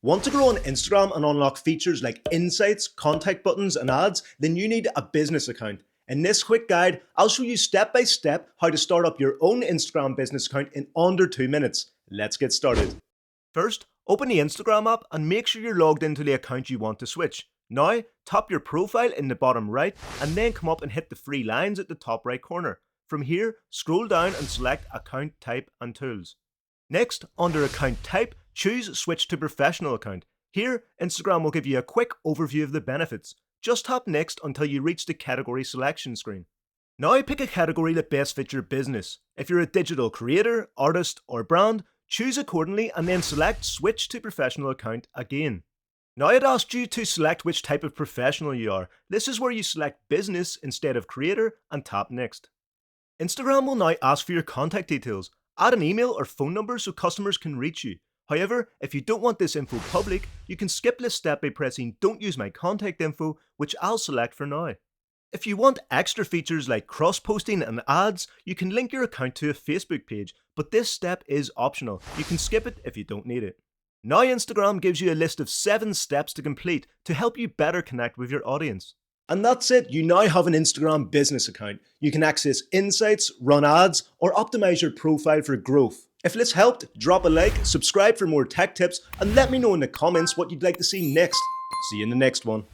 Want to grow on Instagram and unlock features like insights, contact buttons, and ads? Then you need a business account. In this quick guide, I'll show you step by step how to start up your own Instagram business account in under 2 minutes. Let's get started. First, open the Instagram app and make sure you're logged into the account you want to switch. Now, tap your profile in the bottom right and then come up and hit the three lines at the top right corner. From here, scroll down and select Account Type and Tools. Next, under Account Type, choose Switch to Professional Account. Here, Instagram will give you a quick overview of the benefits. Just tap Next until you reach the category selection screen. Now pick a category that best fits your business. If you're a digital creator, artist, or brand, choose accordingly and then select Switch to Professional Account again. Now it asks you to select which type of professional you are. This is where you select Business instead of Creator and tap Next. Instagram will now ask for your contact details. Add an email or phone number so customers can reach you. However, if you don't want this info public, you can skip this step by pressing Don't Use My Contact Info, which I'll select for now. If you want extra features like cross-posting and ads, you can link your account to a Facebook page, but this step is optional. You can skip it if you don't need it. Now Instagram gives you a list of 7 steps to complete to help you better connect with your audience. And that's it, you now have an Instagram business account. You can access insights, run ads, or optimize your profile for growth. If this helped, drop a like, subscribe for more tech tips, and let me know in the comments what you'd like to see next. See you in the next one.